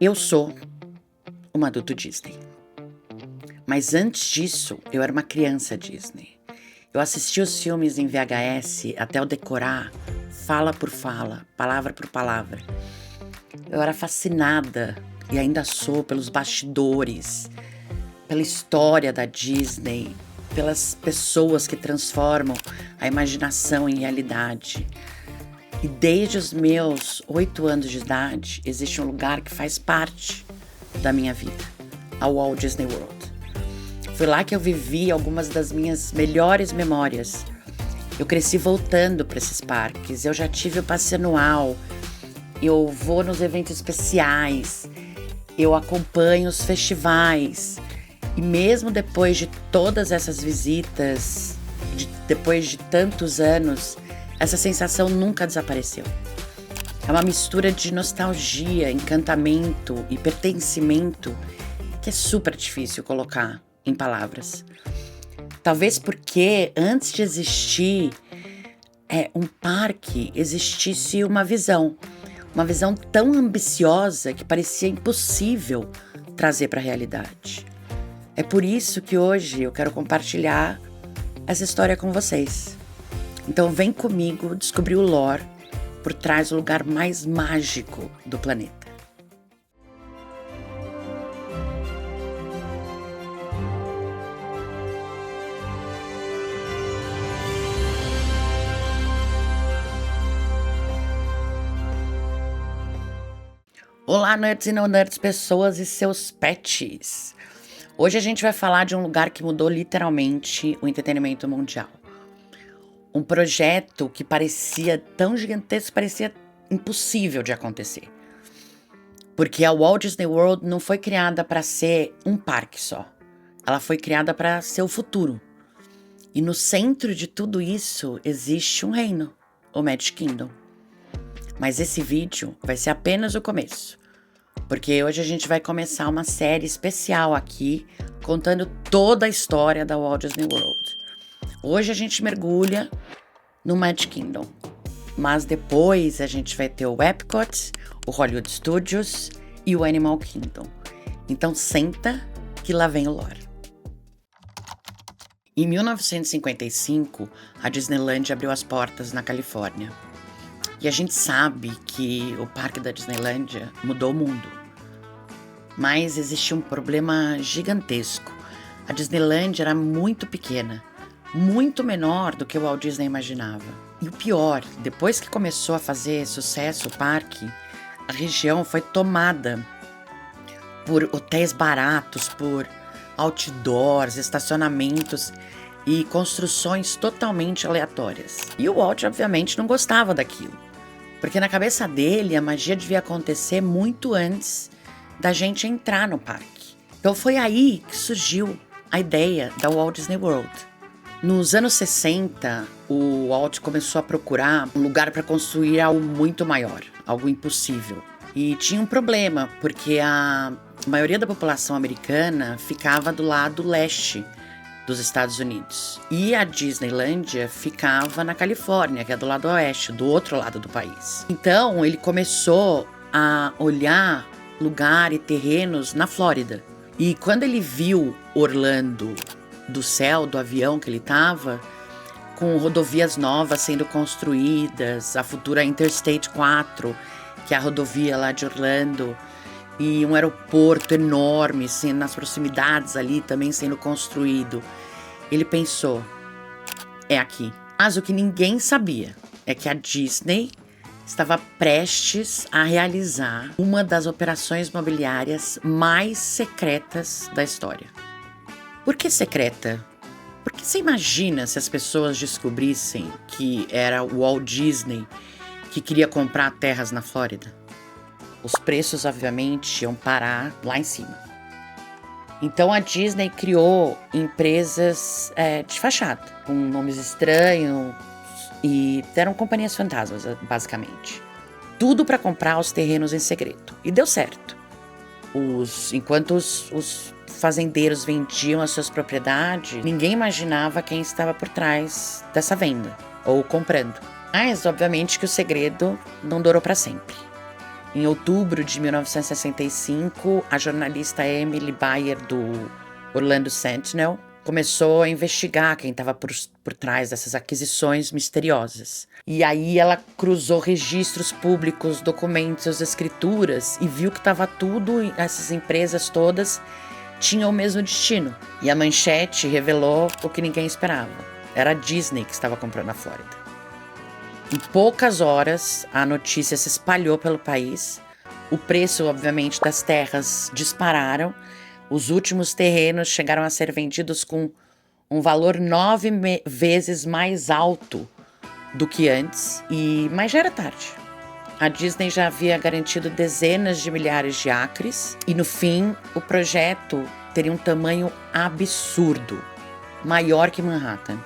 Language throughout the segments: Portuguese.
Eu sou um adulto Disney. Mas antes disso, eu era uma criança Disney. Eu assisti os filmes em VHS até eu decorar, fala por fala, palavra por palavra. Eu era fascinada, e ainda sou, pelos bastidores, pela história da Disney, pelas pessoas que transformam a imaginação em realidade. E desde os meus 8 anos de idade, existe um lugar que faz parte da minha vida, a Walt Disney World. Foi lá que eu vivi algumas das minhas melhores memórias. Eu cresci voltando para esses parques, eu já tive o passe anual, eu vou nos eventos especiais, eu acompanho os festivais. E mesmo depois de todas essas visitas, depois de tantos anos, essa sensação nunca desapareceu. É uma mistura de nostalgia, encantamento e pertencimento que é super difícil colocar em palavras. Talvez porque antes de existir um parque, existisse uma visão tão ambiciosa que parecia impossível trazer para a realidade. É por isso que hoje eu quero compartilhar essa história com vocês. Então vem comigo descobrir o lore por trás do lugar mais mágico do planeta. Olá, nerds e não nerds, pessoas e seus pets! Hoje a gente vai falar de um lugar que mudou literalmente o entretenimento mundial. Um projeto que parecia tão gigantesco, parecia impossível de acontecer. Porque a Walt Disney World não foi criada para ser um parque só. Ela foi criada para ser o futuro. E no centro de tudo isso existe um reino, o Magic Kingdom. Mas esse vídeo vai ser apenas o começo. Porque hoje a gente vai começar uma série especial aqui, contando toda a história da Walt Disney World. Hoje a gente mergulha no Magic Kingdom, mas depois a gente vai ter o Epcot, o Hollywood Studios e o Animal Kingdom. Então senta que lá vem o lore. Em 1955, a Disneyland abriu as portas na Califórnia. E a gente sabe que o parque da Disneylândia mudou o mundo. Mas existia um problema gigantesco. A Disneyland era muito pequena, muito menor do que o Walt Disney imaginava. E o pior, depois que começou a fazer sucesso o parque, a região foi tomada por hotéis baratos, por outdoors, estacionamentos e construções totalmente aleatórias. E o Walt, obviamente, não gostava daquilo. Porque na cabeça dele, a magia devia acontecer muito antes da gente entrar no parque. Então foi aí que surgiu a ideia da Walt Disney World. Nos anos 60, o Walt começou a procurar um lugar para construir algo muito maior, algo impossível. E tinha um problema, porque a maioria da população americana ficava do lado leste dos Estados Unidos. E a Disneylândia ficava na Califórnia, que é do lado oeste, do outro lado do país. Então, ele começou a olhar lugar e terrenos na Flórida. E quando ele viu Orlando do céu, do avião que ele estava, com rodovias novas sendo construídas, a futura Interstate 4, que é a rodovia lá de Orlando, e um aeroporto enorme, nas proximidades ali também sendo construído. Ele pensou, é aqui. Mas o que ninguém sabia é que a Disney estava prestes a realizar uma das operações imobiliárias mais secretas da história. Por que secreta? Porque você imagina se as pessoas descobrissem que era o Walt Disney que queria comprar terras na Flórida? Os preços, obviamente, iam parar lá em cima. Então a Disney criou empresas de fachada, com nomes estranhos, e eram companhias fantasmas, basicamente. Tudo para comprar os terrenos em segredo. E deu certo. Enquanto os fazendeiros vendiam as suas propriedades, ninguém imaginava quem estava por trás dessa venda, ou comprando. Mas, obviamente, que o segredo não durou para sempre. Em outubro de 1965, a jornalista Emily Bayer, do Orlando Sentinel, começou a investigar quem estava por trás dessas aquisições misteriosas. E aí ela cruzou registros públicos, documentos, escrituras e viu que estava tudo, essas empresas todas tinham o mesmo destino. E a manchete revelou o que ninguém esperava. Era a Disney que estava comprando a Flórida. Em poucas horas, a notícia se espalhou pelo país. O preço, obviamente, das terras dispararam. Os últimos terrenos chegaram a ser vendidos com um valor 9 vezes mais alto do que antes, mas já era tarde. A Disney já havia garantido dezenas de milhares de acres e, no fim, o projeto teria um tamanho absurdo, maior que Manhattan.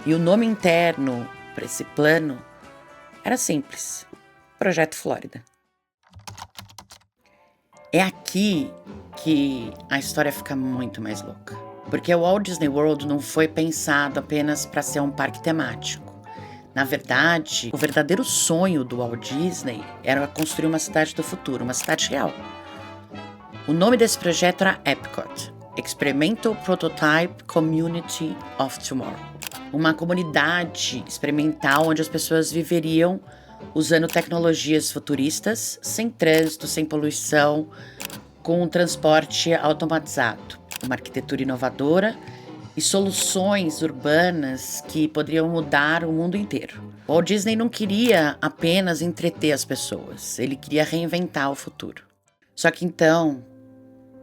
E o nome interno para esse plano era simples: Projeto Flórida. É aqui que a história fica muito mais louca. Porque o Walt Disney World não foi pensado apenas para ser um parque temático. Na verdade, o verdadeiro sonho do Walt Disney era construir uma cidade do futuro, uma cidade real. O nome desse projeto era Epcot, Experimental Prototype Community of Tomorrow. Uma comunidade experimental onde as pessoas viveriam usando tecnologias futuristas, sem trânsito, sem poluição, com um transporte automatizado, uma arquitetura inovadora e soluções urbanas que poderiam mudar o mundo inteiro. O Walt Disney não queria apenas entreter as pessoas, ele queria reinventar o futuro. Só que então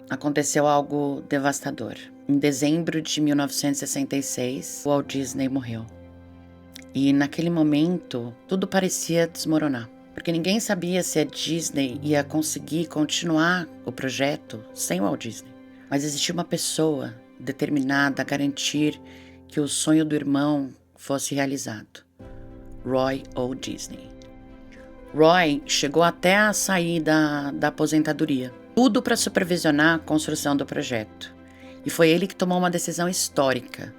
aconteceu algo devastador. Em dezembro de 1966, o Walt Disney morreu. E naquele momento, tudo parecia desmoronar. Porque ninguém sabia se a Disney ia conseguir continuar o projeto sem o Walt Disney. Mas existia uma pessoa determinada a garantir que o sonho do irmão fosse realizado: Roy O. Disney. Roy chegou até a sair da aposentadoria, tudo para supervisionar a construção do projeto. E foi ele que tomou uma decisão histórica.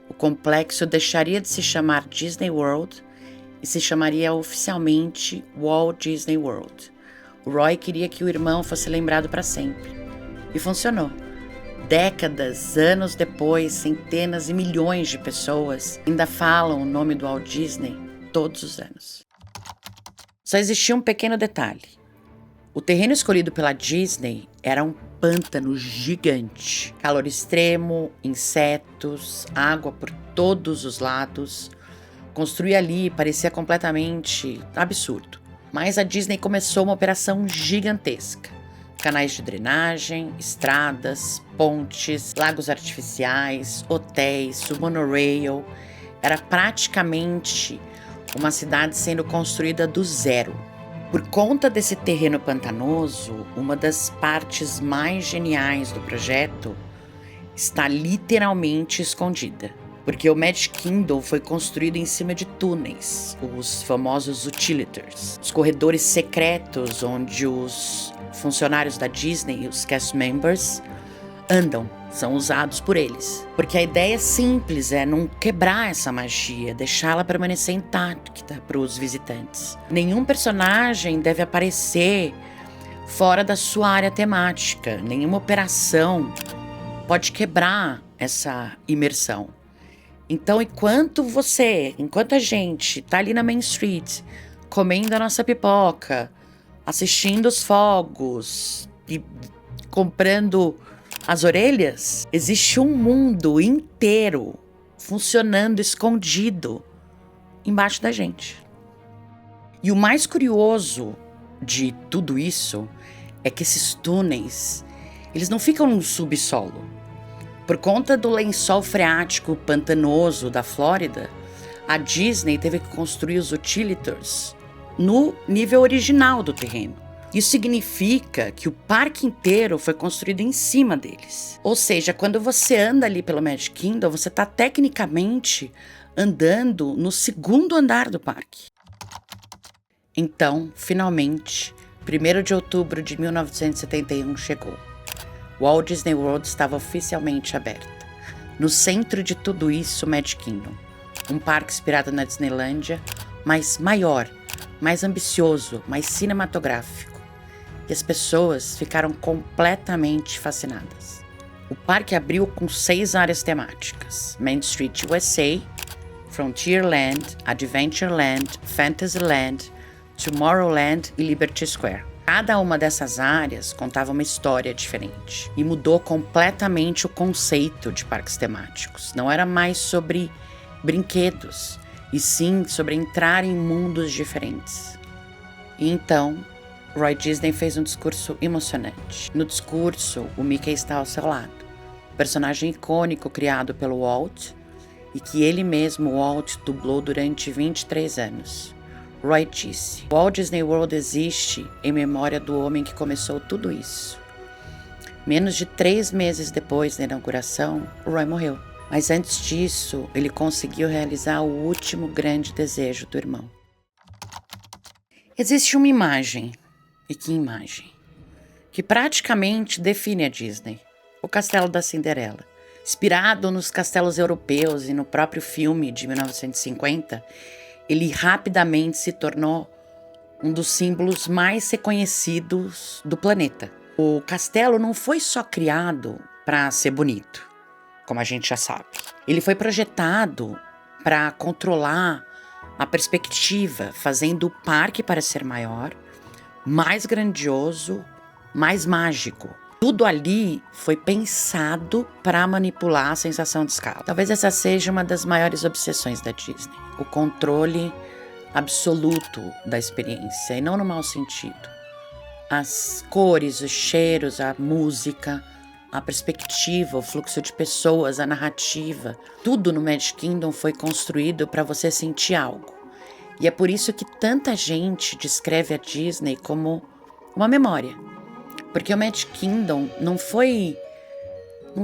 O complexo deixaria de se chamar Disney World e se chamaria oficialmente Walt Disney World. O Roy queria que o irmão fosse lembrado para sempre. E funcionou. Décadas, anos depois, centenas e milhões de pessoas ainda falam o nome do Walt Disney todos os anos. Só existia um pequeno detalhe. O terreno escolhido pela Disney era um pântano gigante. Calor extremo, insetos, água por todos os lados. Construir ali parecia completamente absurdo. Mas a Disney começou uma operação gigantesca. Canais de drenagem, estradas, pontes, lagos artificiais, hotéis, o monorail. Era praticamente uma cidade sendo construída do zero. Por conta desse terreno pantanoso, uma das partes mais geniais do projeto está literalmente escondida. Porque o Magic Kingdom foi construído em cima de túneis, os famosos utilitors, os corredores secretos onde os funcionários da Disney, os cast members, andam, são usados por eles. Porque a ideia simples é não quebrar essa magia, deixá-la permanecer intacta para os visitantes. Nenhum personagem deve aparecer fora da sua área temática, nenhuma operação pode quebrar essa imersão. Então, enquanto a gente tá ali na Main Street, comendo a nossa pipoca, assistindo os fogos e comprando as orelhas, existe um mundo inteiro funcionando escondido embaixo da gente. E o mais curioso de tudo isso é que esses túneis, eles não ficam no subsolo. Por conta do lençol freático pantanoso da Flórida, a Disney teve que construir os utilitors no nível original do terreno. Isso significa que o parque inteiro foi construído em cima deles. Ou seja, quando você anda ali pelo Magic Kingdom, você está tecnicamente andando no segundo andar do parque. Então, finalmente, 1º de outubro de 1971 chegou. O Walt Disney World estava oficialmente aberta. No centro de tudo isso, o Magic Kingdom. Um parque inspirado na Disneylândia, mas maior, mais ambicioso, mais cinematográfico. e as pessoas ficaram completamente fascinadas. O parque abriu com 6 áreas temáticas: Main Street USA, Frontierland, Adventureland, Fantasyland, Tomorrowland e Liberty Square. Cada uma dessas áreas contava uma história diferente e mudou completamente o conceito de parques temáticos. Não era mais sobre brinquedos, e sim sobre entrar em mundos diferentes. E então, Roy Disney fez um discurso emocionante. No discurso, o Mickey está ao seu lado, personagem icônico criado pelo Walt e que ele mesmo, Walt, dublou durante 23 anos. Roy disse: Walt Disney World existe em memória do homem que começou tudo isso. Menos de 3 meses depois da inauguração, Roy morreu. Mas antes disso, ele conseguiu realizar o último grande desejo do irmão. Existe uma imagem, e que imagem, que praticamente define a Disney: o Castelo da Cinderela. Inspirado nos castelos europeus e no próprio filme de 1950, ele rapidamente se tornou um dos símbolos mais reconhecidos do planeta. O castelo não foi só criado para ser bonito, como a gente já sabe. Ele foi projetado para controlar a perspectiva, fazendo o parque parecer maior, mais grandioso, mais mágico. Tudo ali foi pensado para manipular a sensação de escala. Talvez essa seja uma das maiores obsessões da Disney: o controle absoluto da experiência, e não no mau sentido. As cores, os cheiros, a música, a perspectiva, o fluxo de pessoas, a narrativa, tudo no Magic Kingdom foi construído para você sentir algo. E é por isso que tanta gente descreve a Disney como uma memória. Porque o Magic Kingdom não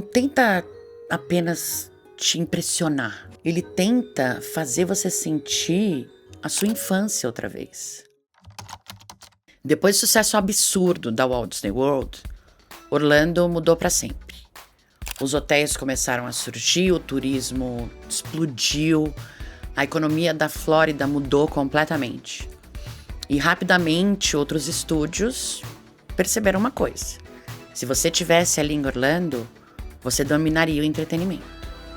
tenta apenas te impressionar. Ele tenta fazer você sentir a sua infância outra vez. Depois do sucesso absurdo da Walt Disney World, Orlando mudou para sempre. Os hotéis começaram a surgir, o turismo explodiu, a economia da Flórida mudou completamente. E rapidamente outros estúdios perceberam uma coisa: se você tivesse ali em Orlando, você dominaria o entretenimento.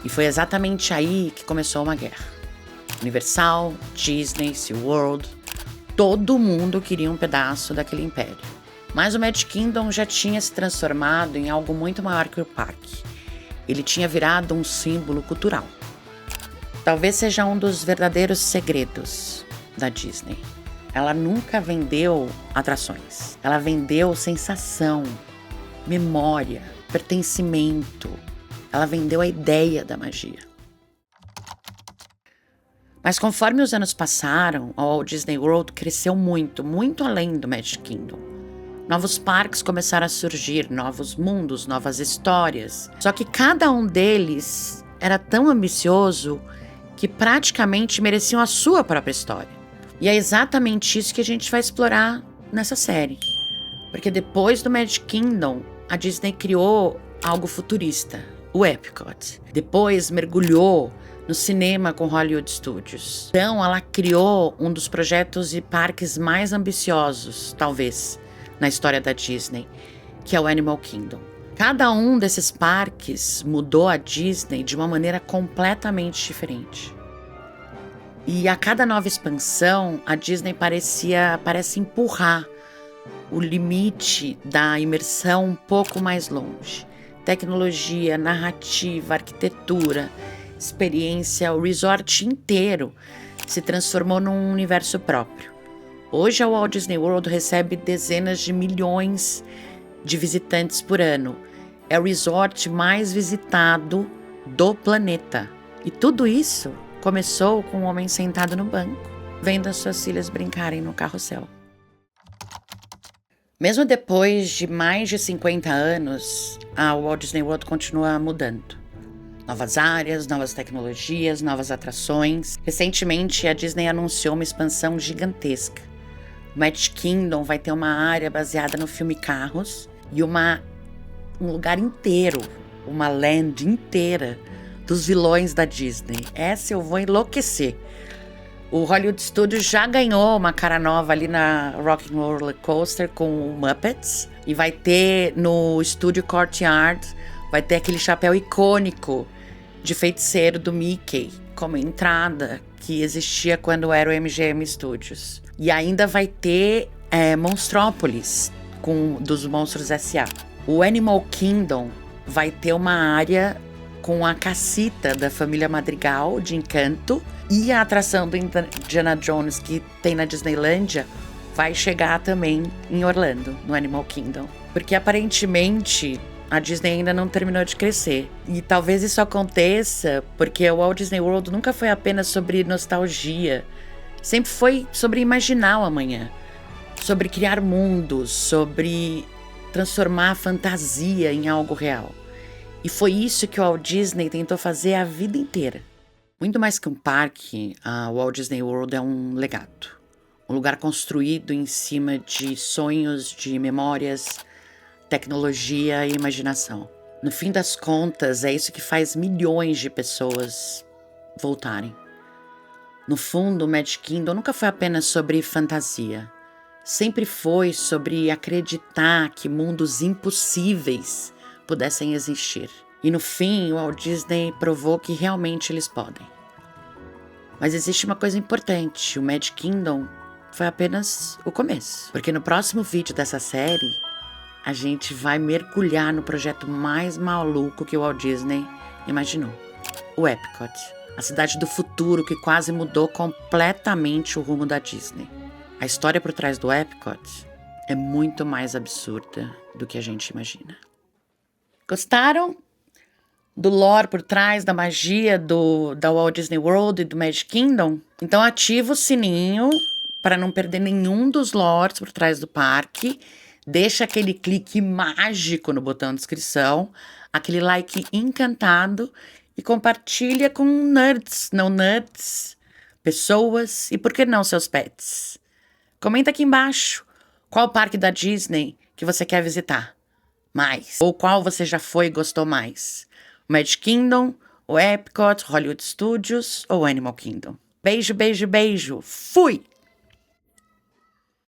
E foi exatamente aí que começou uma guerra. Universal, Disney, SeaWorld, todo mundo queria um pedaço daquele império. Mas o Magic Kingdom já tinha se transformado em algo muito maior que o parque. Ele tinha virado um símbolo cultural. Talvez seja um dos verdadeiros segredos da Disney. Ela nunca vendeu atrações. Ela vendeu sensação, memória, pertencimento. Ela vendeu a ideia da magia. Mas conforme os anos passaram, a Walt Disney World cresceu muito, muito além do Magic Kingdom. Novos parques começaram a surgir, novos mundos, novas histórias. Só que cada um deles era tão ambicioso que praticamente mereciam a sua própria história. E é exatamente isso que a gente vai explorar nessa série. Porque depois do Magic Kingdom, a Disney criou algo futurista, o Epcot. Depois mergulhou no cinema com Hollywood Studios. Então ela criou um dos projetos e parques mais ambiciosos, talvez, na história da Disney, que é o Animal Kingdom. Cada um desses parques mudou a Disney de uma maneira completamente diferente. E a cada nova expansão, a Disney parece empurrar o limite da imersão um pouco mais longe. Tecnologia, narrativa, arquitetura, experiência, o resort inteiro se transformou num universo próprio. Hoje a Walt Disney World recebe dezenas de milhões de visitantes por ano. É o resort mais visitado do planeta. E tudo isso começou com um homem sentado no banco, vendo as suas filhas brincarem no carrossel. Mesmo depois de mais de 50 anos, a Walt Disney World continua mudando. Novas áreas, novas tecnologias, novas atrações. Recentemente, a Disney anunciou uma expansão gigantesca. O Magic Kingdom vai ter uma área baseada no filme Carros e um lugar inteiro, uma land inteira dos vilões da Disney. Essa eu vou enlouquecer. O Hollywood Studios já ganhou uma cara nova ali na Rock 'n' Roller Coaster com o Muppets. E vai ter no Studio Courtyard, vai ter aquele chapéu icônico de feiticeiro do Mickey como entrada, que existia quando era o MGM Studios. E ainda vai ter Monstrópolis, dos Monstros S.A. O Animal Kingdom vai ter uma área com a cacita da família Madrigal, de Encanto, e a atração do Indiana Jones, que tem na Disneylândia, vai chegar também em Orlando, no Animal Kingdom. Porque aparentemente a Disney ainda não terminou de crescer. E talvez isso aconteça porque o Walt Disney World nunca foi apenas sobre nostalgia. Sempre foi sobre imaginar o amanhã. Sobre criar mundos, sobre transformar a fantasia em algo real. E foi isso que o Walt Disney tentou fazer a vida inteira. Muito mais que um parque, a Walt Disney World é um legado. Um lugar construído em cima de sonhos, de memórias, tecnologia e imaginação. No fim das contas, é isso que faz milhões de pessoas voltarem. No fundo, o Magic Kingdom nunca foi apenas sobre fantasia. Sempre foi sobre acreditar que mundos impossíveis pudessem existir. E no fim, o Walt Disney provou que realmente eles podem. Mas existe uma coisa importante, o Magic Kingdom foi apenas o começo. Porque no próximo vídeo dessa série, a gente vai mergulhar no projeto mais maluco que o Walt Disney imaginou. O Epcot, a cidade do futuro que quase mudou completamente o rumo da Disney. A história por trás do Epcot é muito mais absurda do que a gente imagina. Gostaram do lore por trás, da magia da Walt Disney World e do Magic Kingdom? Então ativa o sininho para não perder nenhum dos lores por trás do parque. Deixa aquele clique mágico no botão de inscrição, aquele like encantado e compartilha com nerds, não nerds, pessoas e, por que não, seus pets. Comenta aqui embaixo qual parque da Disney que você quer visitar mais, ou qual você já foi e gostou mais. O Magic Kingdom, o Epcot, Hollywood Studios ou Animal Kingdom. Beijo, beijo, beijo. Fui!